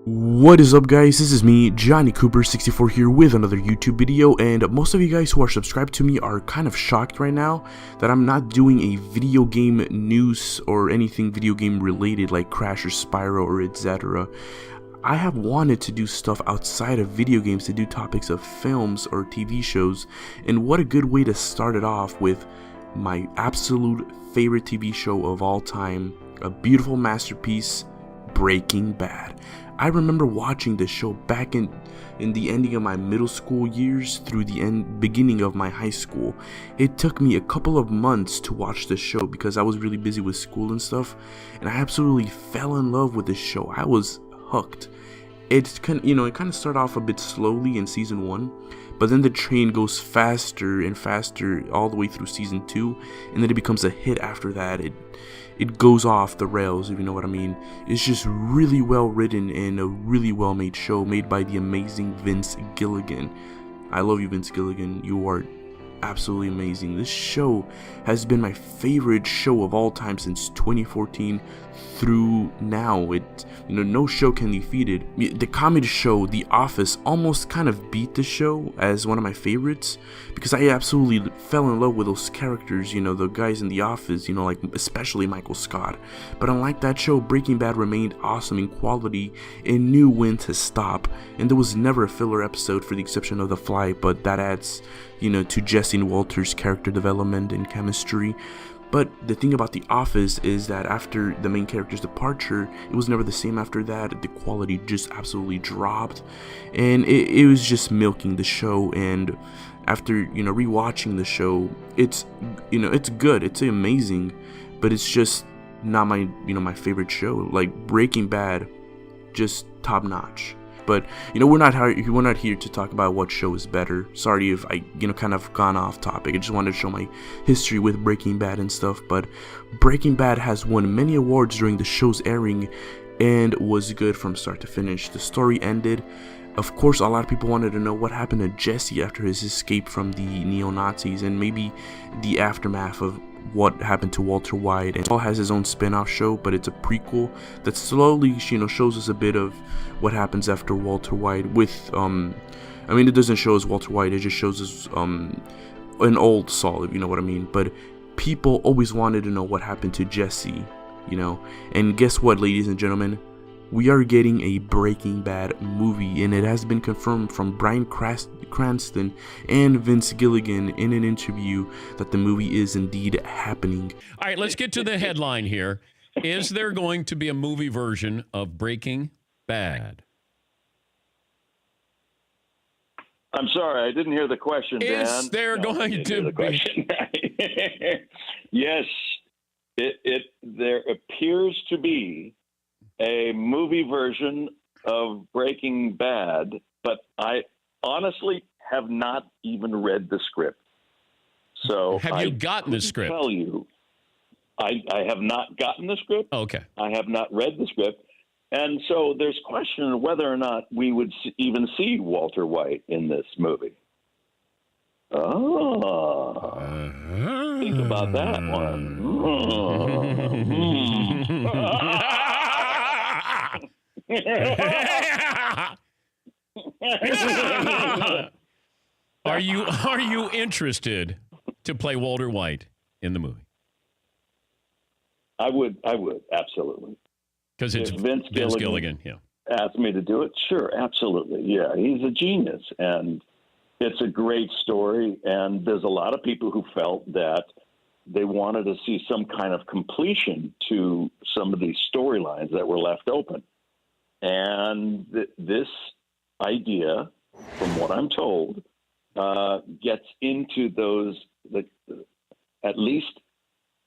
What is up, guys? This is me, Johnny Cooper 64 here with another YouTube video, and most of you guys who are subscribed to me are kind of shocked right now that I'm not doing a video game news or anything video game related like Crash or Spyro or etc. I have wanted to do stuff outside of video games, to do topics of films or TV shows, and what a good way to start it off with my absolute favorite TV show of all time, a beautiful masterpiece, Breaking Bad. I remember watching this show back in the ending of my middle school years through the beginning of my high school. It took me a couple of months to watch the show because I was really busy with school and stuff, and I absolutely fell in love with this show. I was hooked. It kind of started off a bit slowly in season 1, but then the train goes faster and faster all the way through season 2, and then it becomes a hit after that. It goes off the rails, if you know what I mean. It's just really well written and a really well made show made by the amazing Vince Gilligan. I love you, Vince Gilligan. You are absolutely amazing. This show has been my favorite show of all time since 2014 through now. No show can defeat it. The comedy show The Office almost kind of beat the show as one of my favorites because I absolutely fell in love with those characters, the guys in The Office, like especially Michael Scott. But unlike that show, Breaking Bad remained awesome in quality and knew when to stop, and there was never a filler episode for the exception of The Fly, but that adds to Jesse and Walter's character development and chemistry. But the thing about The Office is that after the main character's departure, it was never the same after that. The quality just absolutely dropped, and it was just milking the show. And after rewatching the show, it's good, it's amazing, but it's just not my favorite show. Like Breaking Bad, just top notch. But we're not here to talk about what show is better. Sorry if I kind of gone off topic. I just wanted to show my history with Breaking Bad and stuff. But Breaking Bad has won many awards during the show's airing and was good from start to finish. The story ended. Of course, a lot of people wanted to know what happened to Jesse after his escape from the neo-Nazis and maybe the aftermath of what happened to Walter White. And Paul has his own spin-off show, but it's a prequel that slowly shows us a bit of what happens after Walter White with it doesn't show us Walter White, it just shows us an old Saul, if you know what I mean. But people always wanted to know what happened to Jesse, and guess what, ladies and gentlemen, we are getting a Breaking Bad movie, and it has been confirmed from Bryan Cranston and Vince Gilligan in an interview that the movie is indeed happening. All right, let's get to the headline here. Is there going to be a movie version of Breaking Bad? I'm sorry, I didn't hear the question, Dan. Is there going to be? Yes, there appears to be a movie version of Breaking Bad, but I honestly have not even read the script. So have you gotten the script? Tell you, I have not gotten the script. Okay. I have not read the script. And so there's question of whether or not we would even see Walter White in this movie. Think about that one. Are you interested to play Walter White in the movie? I would absolutely. Because it's Vince Gilligan. Yeah. Asked me to do it. Sure, absolutely. Yeah, he's a genius, and it's a great story. And there's a lot of people who felt that they wanted to see some kind of completion to some of these storylines that were left open. And this idea, from what I'm told, gets into those, at least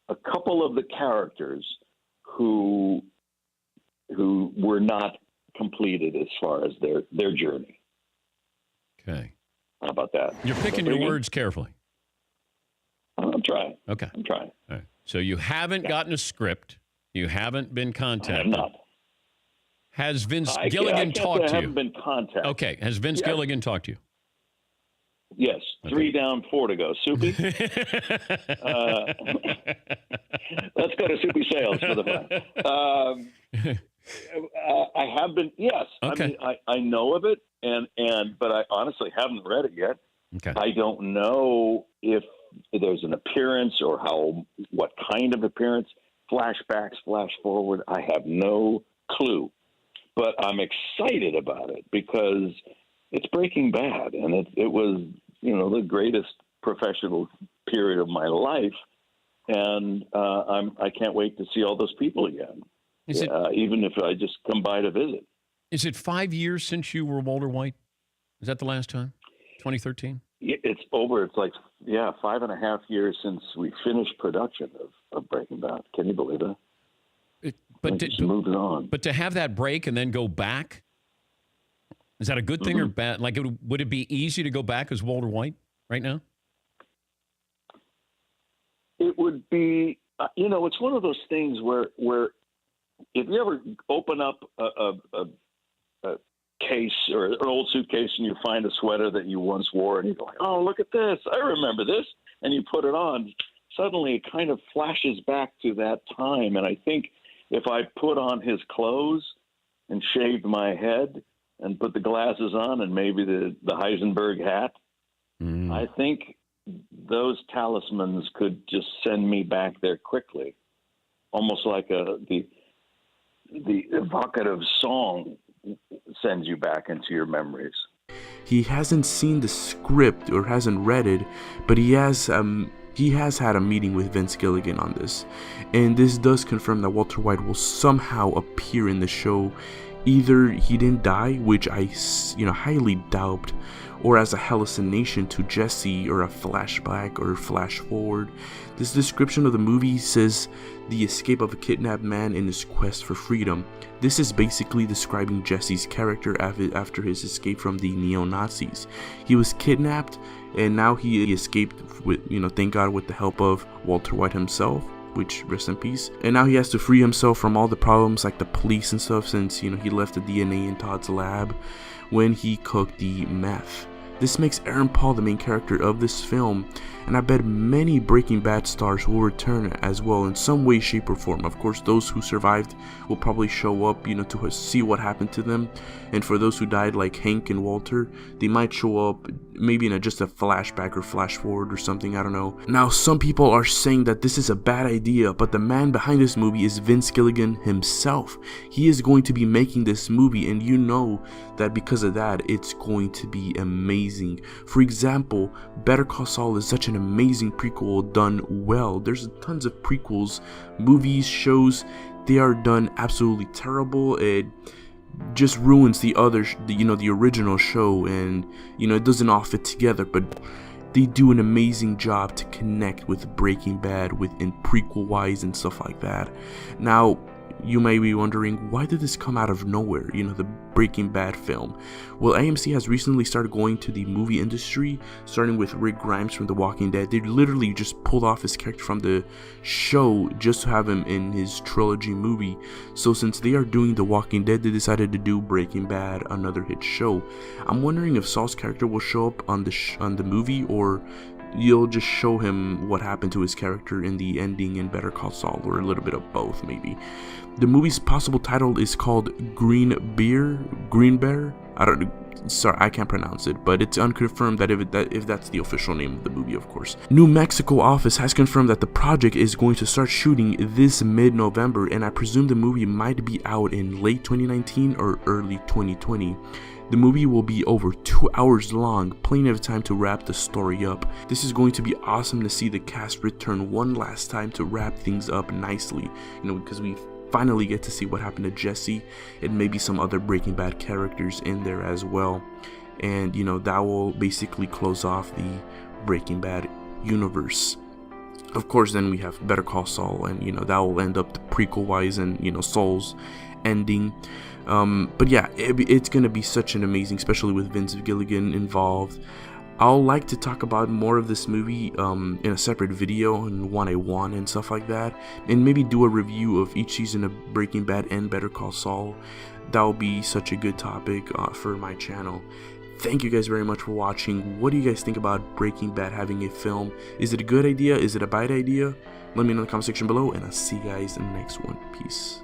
a couple of the characters who were not completed as far as their journey. Okay. How about that? You're picking your words carefully. I'm trying. Okay. I'm trying. All right. So you haven't gotten a script. You haven't been contacted. I have not. Has Vince Gilligan talked to you? I haven't been contacted. Okay. Has Vince Gilligan talked to you? Yes. Okay. 3 down, 4 to go. Soupy? Let's go to Soupy Sales for the fun. I have been, yes. Okay. I mean, I know of it, but I honestly haven't read it yet. Okay. I don't know if there's an appearance or what kind of appearance, flashbacks, flash forward. I have no clue, but I'm excited about it because it's Breaking Bad, and it was, the greatest professional period of my life, and I can't wait to see all those people again. Even if I just come by to visit. Is it 5 years since you were Walter White? Is that the last time? 2013? It's over. It's like, 5.5 years since we finished production of Breaking Bad. Can you believe it? Just moving on. But to have that break and then go back, is that a good thing or bad? Like, would it be easy to go back as Walter White right now? It would be, it's one of those things where if you ever open up a case or an old suitcase and you find a sweater that you once wore and you go like, oh, look at this, I remember this, and you put it on, suddenly it kind of flashes back to that time. And I think if I put on his clothes and shaved my head and put the glasses on and maybe the Heisenberg hat, I think those talismans could just send me back there quickly, almost like the evocative song sends you back into your memories. He hasn't seen the script or hasn't read it, but he has had a meeting with Vince Gilligan on this, and this does confirm that Walter White will somehow appear in the show. Either he didn't die, which I highly doubt, or as a hallucination to Jesse, or a flashback or flash forward. This description of the movie says the escape of a kidnapped man in his quest for freedom. This is basically describing Jesse's character after his escape from the neo-Nazis. He was kidnapped and now he escaped with, thank God, with the help of Walter White himself, which rest in peace. And now he has to free himself from all the problems like the police and stuff, since he left the DNA in Todd's lab when he cooked the meth. This makes Aaron Paul the main character of this film, and I bet many Breaking Bad stars will return as well in some way, shape, or form. Of course, those who survived will probably show up, to see what happened to them. And for those who died, like Hank and Walter, they might show up maybe in just a flashback or flash forward or something, I don't know. Now, some people are saying that this is a bad idea, but the man behind this movie is Vince Gilligan himself. He is going to be making this movie, and that because of that, it's going to be amazing. For example, Better Call Saul is such an amazing prequel done well. There's tons of prequels, movies, shows, they are done absolutely terrible. It just ruins the original show, and it doesn't all fit together, but they do an amazing job to connect with Breaking Bad in prequel wise and stuff like that. Now, you may be wondering, why did this come out of nowhere, the Breaking Bad film? Well, AMC has recently started going to the movie industry, starting with Rick Grimes from The Walking Dead. They literally just pulled off his character from the show just to have him in his trilogy movie. So since they are doing The Walking Dead, they decided to do Breaking Bad, another hit show. I'm wondering if Saul's character will show up on the movie, or you'll just show him what happened to his character in the ending in Better Call Saul, or a little bit of both maybe. The movie's possible title is called Green Bear. I can't pronounce it, but it's unconfirmed if that's the official name of the movie, of course. New Mexico office has confirmed that the project is going to start shooting this mid-November, and I presume the movie might be out in late 2019 or early 2020. The movie will be over 2 hours long, plenty of time to wrap the story up. This is going to be awesome to see the cast return one last time to wrap things up nicely, because we finally get to see what happened to Jesse and maybe some other Breaking Bad characters in there as well. And that will basically close off the Breaking Bad universe. Of course, then we have Better Call Saul, and that will end up the prequel wise and Saul's ending. But yeah, it's gonna be such an amazing, especially with Vince Gilligan involved. I'll like to talk about more of this movie in a separate video and one-on-one and stuff like that, and maybe do a review of each season of Breaking Bad and Better Call Saul. That will be such a good topic for my channel. Thank you guys very much for watching. What do you guys think about Breaking Bad having a film? Is it a good idea? Is it a bad idea? Let me know in the comment section below, and I'll see you guys in the next one. Peace.